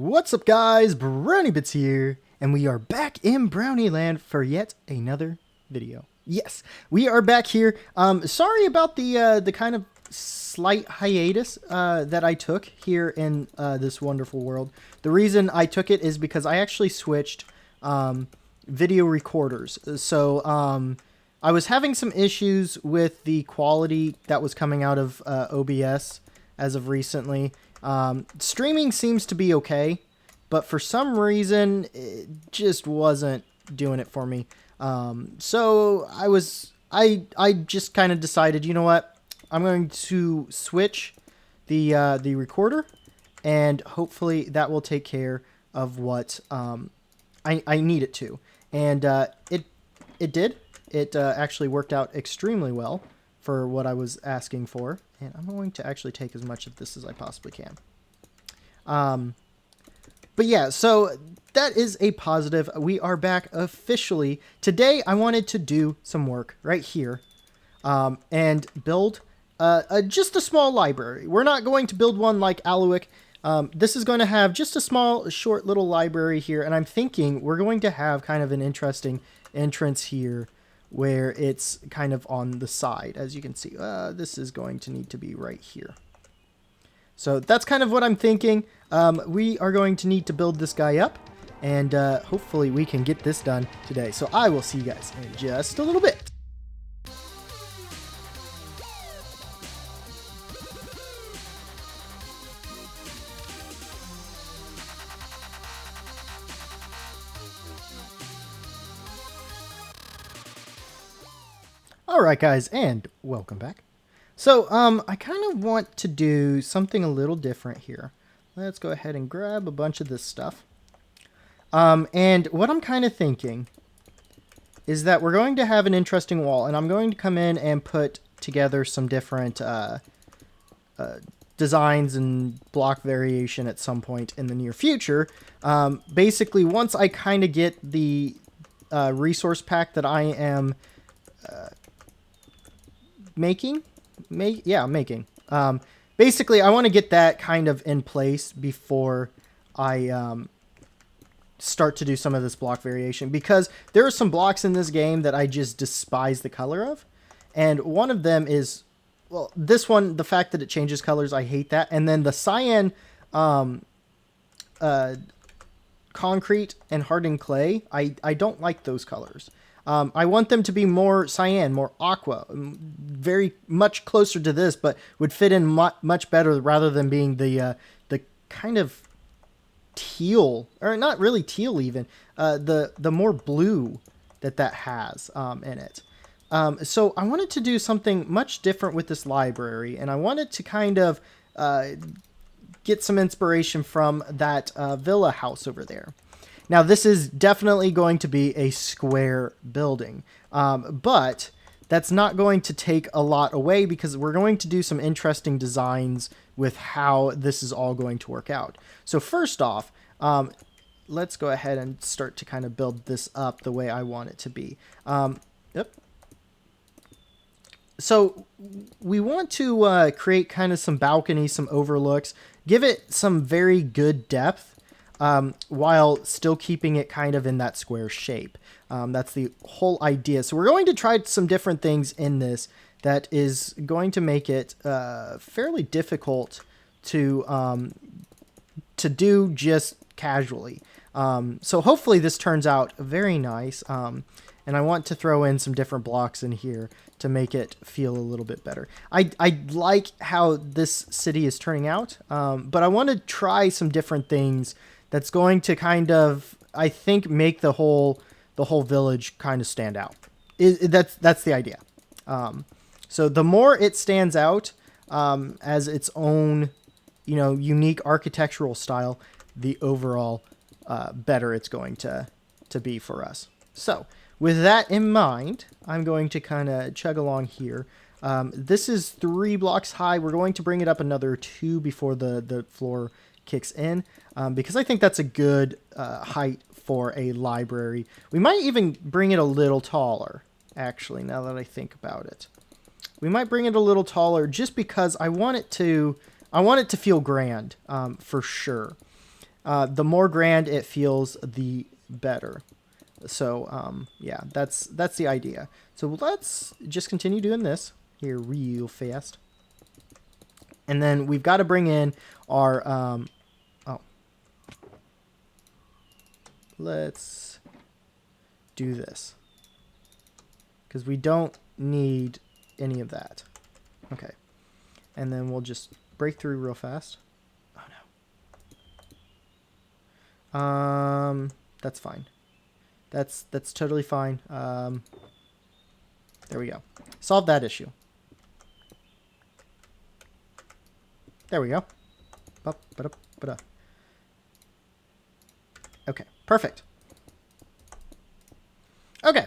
What's up guys, BrownieBits here, and we are back in BrownieLand for yet another video. Yes, we are back here. Sorry about the kind of slight hiatus that I took here in this wonderful world. The reason I took it is because I actually switched video recorders. So I was having some issues with the quality that was coming out of OBS as of recently. Streaming seems to be okay, but for some reason it just wasn't doing it for me. So I just kind of decided, you know what, I'm going to switch the recorder, and hopefully that will take care of what I need it to. And it did. It actually worked out extremely well for what I was asking for. And I'm going to actually take as much of this as I possibly can. But yeah, so that is a positive. We are back officially. Today, I wanted to do some work right here and build just a small library. We're not going to build one like Aluik. This is going to have just a small, short little library here. And I'm thinking we're going to have kind of an interesting entrance here, where it's kind of on the side. As you can see, this is going to need to be right here. So that's kind of what I'm thinking. We are going to need to build this guy up, and hopefully we can get this done today. So I will see you guys in just a little bit. Alright guys, and welcome back. So, I kind of want to do something a little different here. Let's go ahead and grab a bunch of this stuff. And what I'm kind of thinking is that we're going to have an interesting wall, and I'm going to come in and put together some different designs and block variation at some point in the near future. Basically, once I kind of get the resource pack that I am making. Basically, I want to get that kind of in place before I start to do some of this block variation, because there are some blocks in this game that I just despise the color of, and one of them is, well, this one, the fact that it changes colors, I hate that. And then the cyan concrete and hardened clay, I don't like those colors. I want them to be more cyan, more aqua, very much closer to this, but would fit in much better rather than being the kind of teal, or not really teal even, the more blue that has in it. So I wanted to do something much different with this library, and I wanted to kind of get some inspiration from that villa house over there. Now, this is definitely going to be a square building, but that's not going to take a lot away, because we're going to do some interesting designs with how this is all going to work out. So first off, let's go ahead and start to kind of build this up the way I want it to be. Yep. So we want to create kind of some balconies, some overlooks, give it some very good depth, while still keeping it kind of in that square shape. That's the whole idea. So we're going to try some different things in this that is going to make it fairly difficult to do just casually. So hopefully this turns out very nice. And I want to throw in some different blocks in here to make it feel a little bit better. I like how this city is turning out, but I want to try some different things that's going to kind of, I think, make the whole village kind of stand out. That's the idea. So the more it stands out as its own, unique architectural style, the overall better it's going to be for us. So with that in mind, I'm going to kind of chug along here. This is 3 blocks high. We're going to bring it up another 2 before the floor kicks in, because I think that's a good height for a library. We might even bring it a little taller, actually, now that I think about it. We might bring it a little taller just because I want it to feel grand, for sure. The more grand it feels, the better. So yeah, that's the idea. So let's just continue doing this here real fast. And then we've got to bring in our oh, let's do this, because we don't need any of that. Okay. And then we'll just break through real fast. Oh no. That's fine. That's totally fine. There we go. Solve that issue. There we go. Okay, perfect. Okay,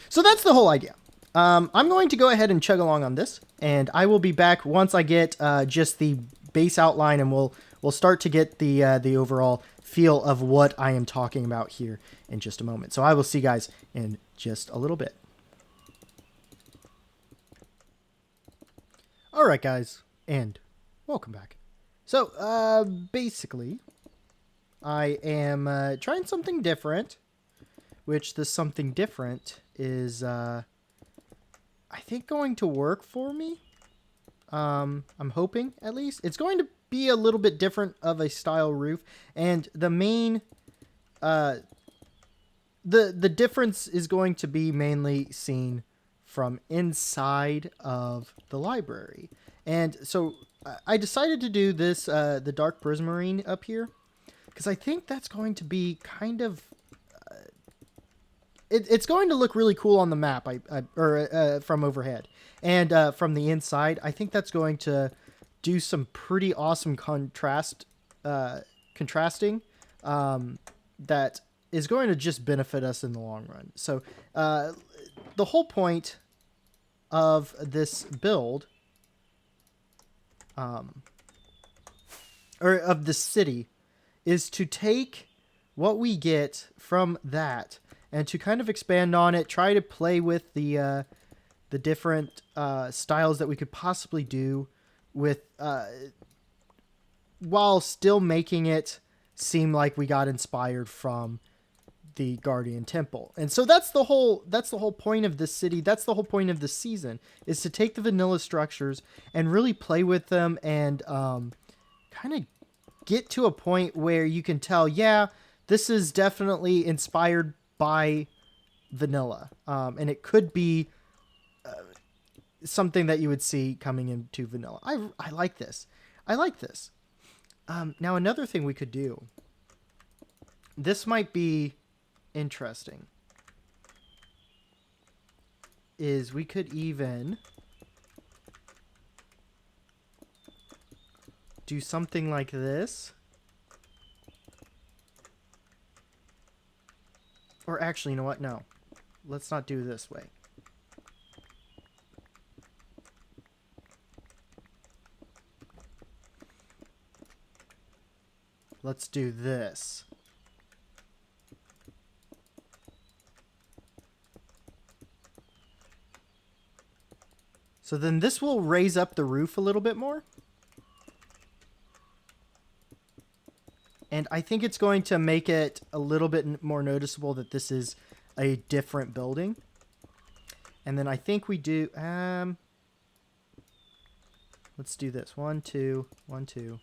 so that's the whole idea. I'm going to go ahead and chug along on this, and I will be back once I get just the base outline, and we'll start to get the overall feel of what I am talking about here in just a moment. So I will see you guys in just a little bit. All right, guys, and welcome back. So basically, I am trying something different, which this something different is I think going to work for me. I'm hoping, at least. It's going to be a little bit different of a style roof, and the main the difference is going to be mainly seen from inside of the library. And so I decided to do this the dark prismarine up here, because I think that's going to be kind of it's going to look really cool on the map, from overhead. And from the inside, I think that's going to do some pretty awesome contrasting that is going to just benefit us in the long run. So the whole point of this build, or of the city, is to take what we get from that and to kind of expand on it, try to play with the different styles that we could possibly do with, while still making it seem like we got inspired from the Guardian Temple. And so that's the whole point of this city. That's the whole point of this season, is to take the vanilla structures and really play with them and kind of get to a point where you can tell, yeah, this is definitely inspired by vanilla. And it could be something that you would see coming into vanilla. I like this. I like this. Now, another thing we could do, this might be interesting, is we could even do something like this. Or actually, you know what? No. Let's not do it this way. Let's do this. So then this will raise up the roof a little bit more. And I think it's going to make it a little bit more noticeable that this is a different building. And then I think we do, let's do this. 1, 2, 1, 2.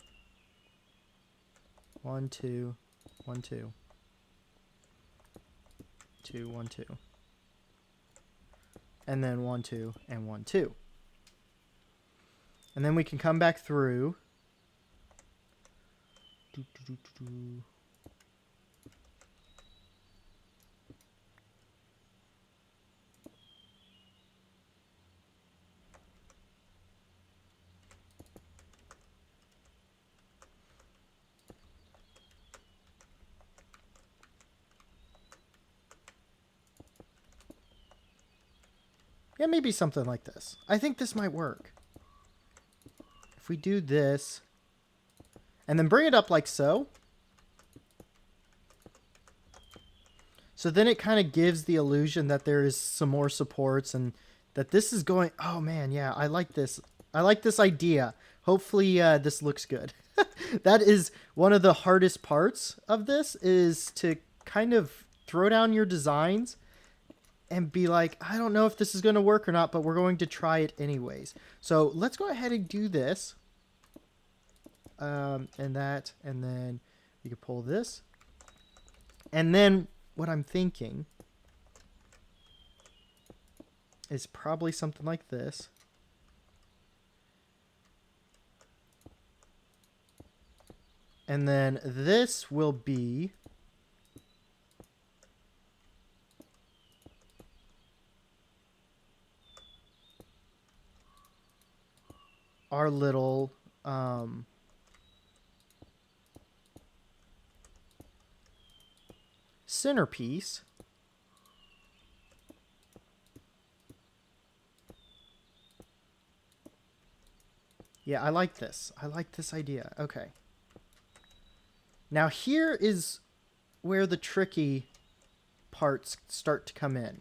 1, 2, 1, 2. 2, 1, 2. And then 1, 2, and 1, 2. And then we can come back through. Yeah, maybe something like this. I think this might work. If we do this, and then bring it up like so. So then it kind of gives the illusion that there is some more supports and that this is going... Oh, man, yeah, I like this. I like this idea. Hopefully this looks good. That is one of the hardest parts of this, is to kind of throw down your designs and be like, I don't know if this is going to work or not, but we're going to try it anyways. So let's go ahead and do this. And that, and then we can pull this. And then what I'm thinking is probably something like this. And then this will be our little centerpiece. Yeah, I like this. I like this idea. Okay. Now here is where the tricky parts start to come in.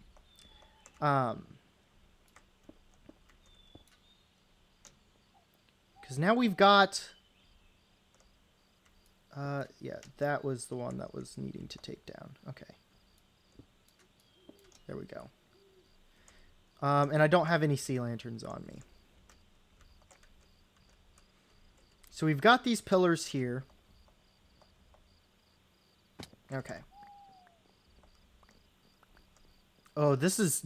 Because now we've got... yeah, that was the one that was needing to take down. Okay. There we go. And I don't have any sea lanterns on me. So we've got these pillars here. Okay. Oh, this is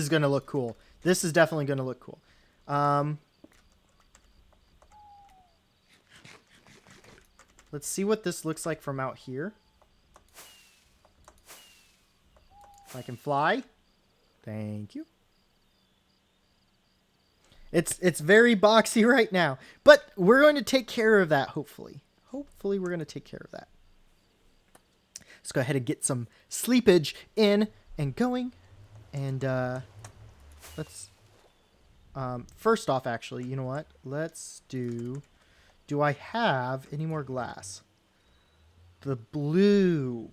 going to look cool. This is definitely going to look cool. Let's see what this looks like from out here. If I can fly. Thank you. It's very boxy right now, but we're going to take care of that, hopefully. Hopefully we're going to take care of that. Let's go ahead and get some sleepage in and going. And let's... first off, actually, you know what? Let's do... Do I have any more glass? The blue.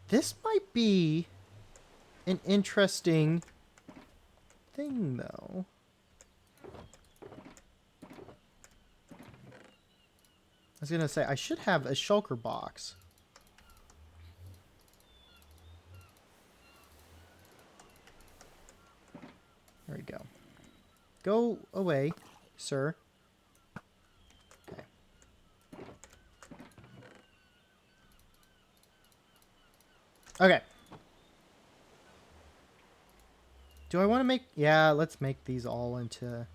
This might be an interesting thing, though. I was going to say, I should have a shulker box. There we go. Go away, sir. Okay. Okay. Do I want to make... Yeah, let's make these all into...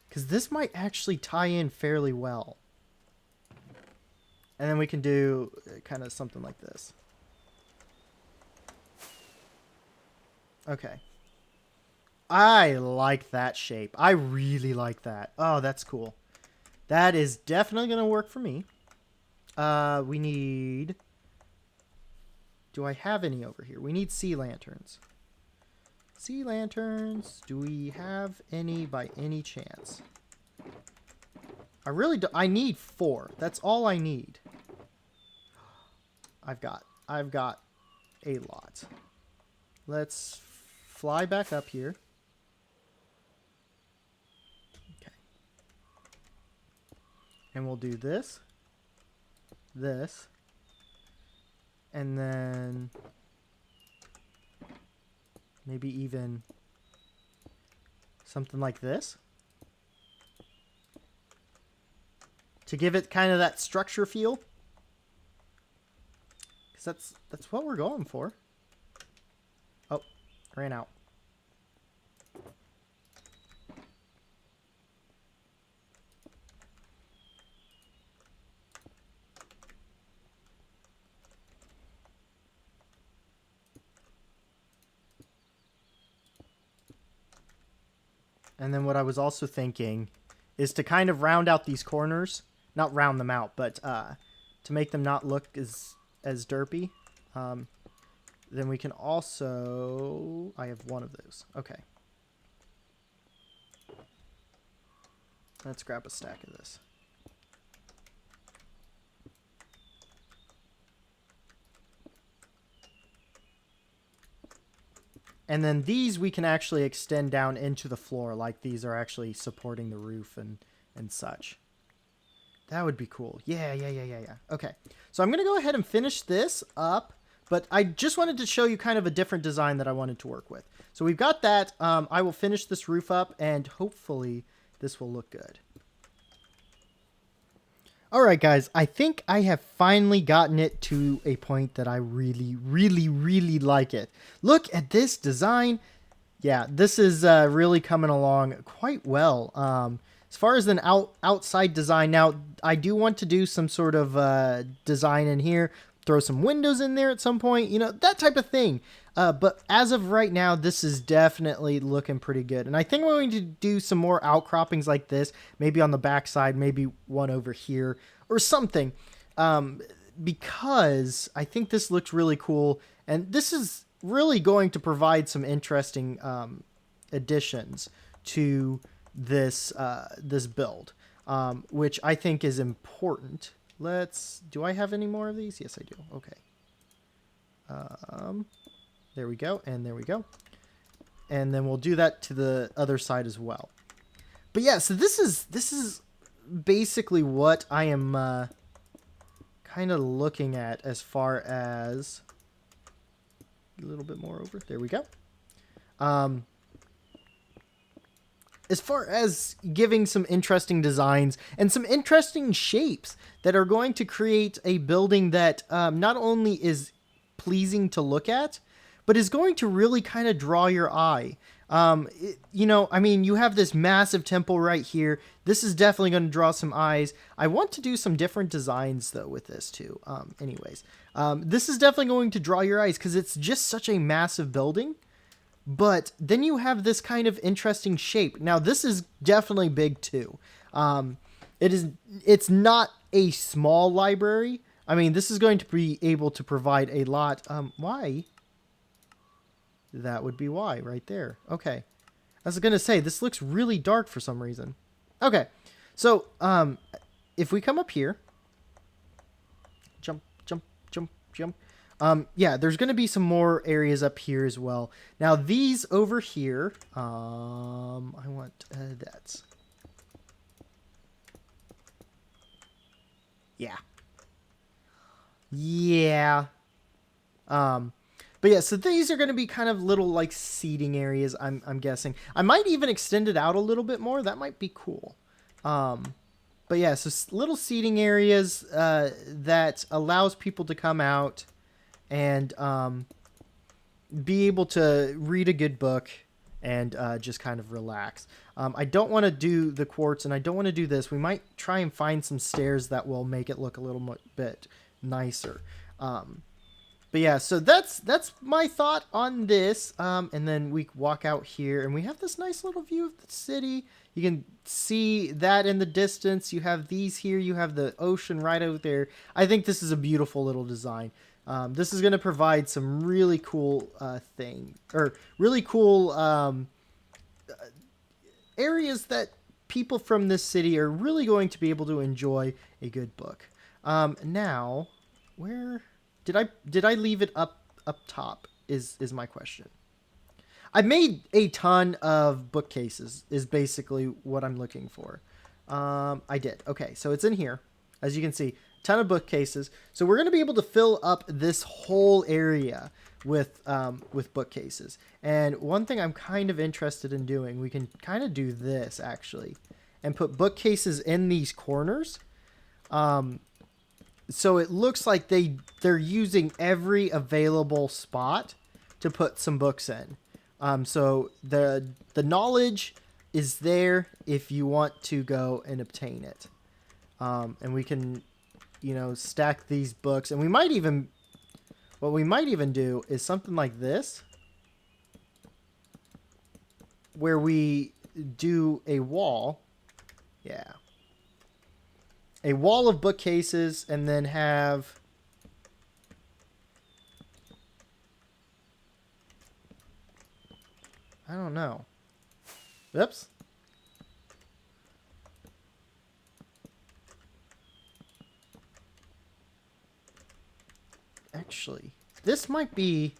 Because this might actually tie in fairly well. And then we can do kind of something like this. Okay. I like that shape. I really like that. Oh, that's cool. That is definitely going to work for me. We need... Do I have any over here? We need sea lanterns. Sea lanterns. Do we have any by any chance? I really do. I need 4. That's all I need. I've got a lot. Let's fly back up here. Okay. And we'll do this. This. And then maybe even something like this to give it kind of that structure feel, because that's what we're going for. Oh, ran out. And then what I was also thinking is to kind of round out these corners. Not round them out, but to make them not look as derpy. Then we can also... I have one of those. Okay. Let's grab a stack of this. And then these we can actually extend down into the floor, like these are actually supporting the roof and such. That would be cool. Yeah. Okay. So I'm going to go ahead and finish this up, but I just wanted to show you kind of a different design that I wanted to work with. So we've got that. I will finish this roof up, and hopefully this will look good. All right, guys, I think I have finally gotten it to a point that I really like it. Look at this design. Yeah, this is really coming along quite well. As far as an outside design, now I do want to do some sort of design in here, throw some windows in there at some point, you know, that type of thing. But as of right now, this is definitely looking pretty good. And I think we're going to do some more outcroppings like this, maybe on the back side, maybe one over here or something. Because I think this looks really cool. And this is really going to provide some interesting additions to this this build, which I think is important. Do I have any more of these? Yes, I do. Okay. There we go, and there we go. And then we'll do that to the other side as well. But yeah, so this is basically what I am kind of looking at as far as a little bit more over. There we go. As far as giving some interesting designs and some interesting shapes that are going to create a building that not only is pleasing to look at, but is going to really kind of draw your eye. You know, I mean, you have this massive temple right here. This is definitely going to draw some eyes. I want to do some different designs, though, with this, too. This is definitely going to draw your eyes because it's just such a massive building. But then you have this kind of interesting shape. Now, this is definitely big, too. It's not a small library. I mean, this is going to be able to provide a lot. Why? That would be why right there. Okay. I was going to say, this looks really dark for some reason. Okay. So, if we come up here, jump. Yeah, there's going to be some more areas up here as well. Now, these over here, I want that. Yeah. But yeah, so these are going to be kind of little like seating areas, I'm guessing. I might even extend it out a little bit more. That might be cool. But yeah, so little seating areas that allows people to come out and be able to read a good book and just kind of relax. I don't want to do the quartz and I don't want to do this. We might try and find some stairs that will make it look a little bit nicer. But yeah, so that's my thought on this. And then we walk out here and we have this nice little view of the city. You can see that in the distance. You have these here. You have the ocean right out there. I think this is a beautiful little design. This is going to provide some really cool really cool areas that people from this city are really going to be able to enjoy a good book. Now, where did I leave it up top is my question. I made a ton of bookcases is basically what I'm looking for. I did. Okay, so it's in here. As you can see, ton of bookcases. So we're going to be able to fill up this whole area with bookcases. And one thing I'm kind of interested in doing, we can kind of do this actually, and put bookcases in these corners. So it looks like they're using every available spot to put some books in. So the knowledge is there if you want to go and obtain it. And we can, you know, stack these books. And what we might even do is something like this, where we do a wall. Yeah. A wall of bookcases and then have... I don't know. Oops. Actually, this might be...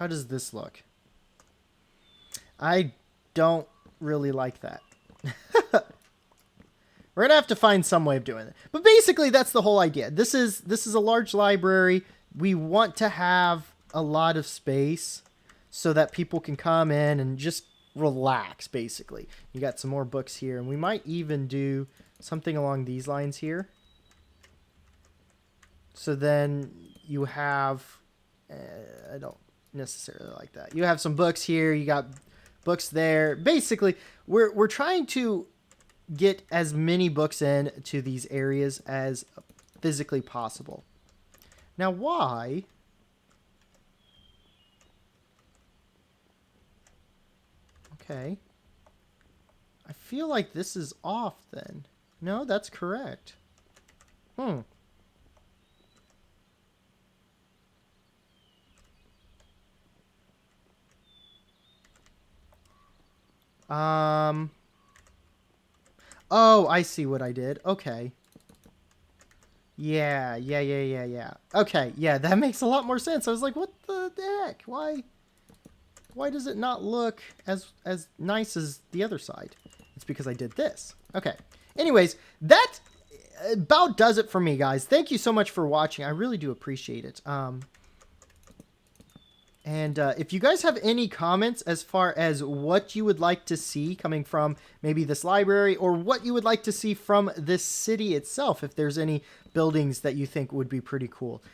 How does this look? I don't really like that. We're gonna have to find some way of doing it. But basically, that's the whole idea. This is a large library. We want to have a lot of space so that people can come in and just relax, basically. You got some more books here, and we might even do something along these lines here. So then you have... I don't necessarily like that. You have some books here. You got books there. Basically, we're trying to get as many books in to these areas as physically possible. Now, why? Okay. I feel like this is off then. No, that's correct. Oh, I see what I did. Okay. Yeah. Okay, yeah, that makes a lot more sense. I was like, what the heck? Why does it not look as nice as the other side? It's because I did this. Okay. Anyways, that about does it for me, guys. Thank you so much for watching. I really do appreciate it. And if you guys have any comments as far as what you would like to see coming from maybe this library, or what you would like to see from this city itself, if there's any buildings that you think would be pretty cool,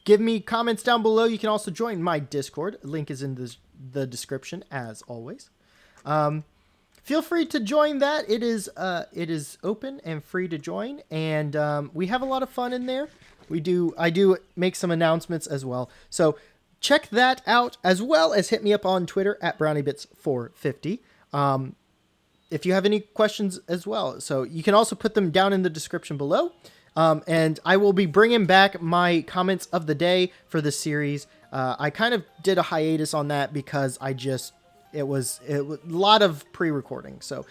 give me comments down below. You can also join my Discord. Link is in the description, as always. Feel free to join that. It is open and free to join, and we have a lot of fun in there. I do make some announcements as well. So check that out, as well as hit me up on Twitter at BrownieBits450. If you have any questions as well. So you can also put them down in the description below. And I will be bringing back my comments of the day for this series. I kind of did a hiatus on that because it was a lot of pre-recording. So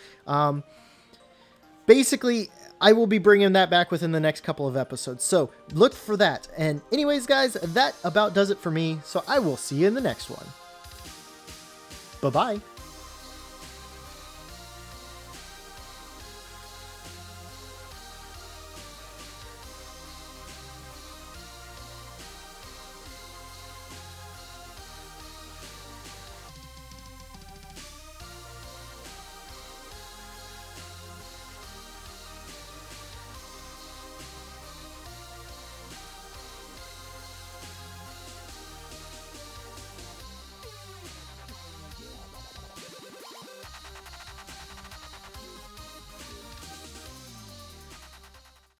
basically, I will be bringing that back within the next couple of episodes. So look for that. And anyways, guys, that about does it for me. So I will see you in the next one. Bye-bye.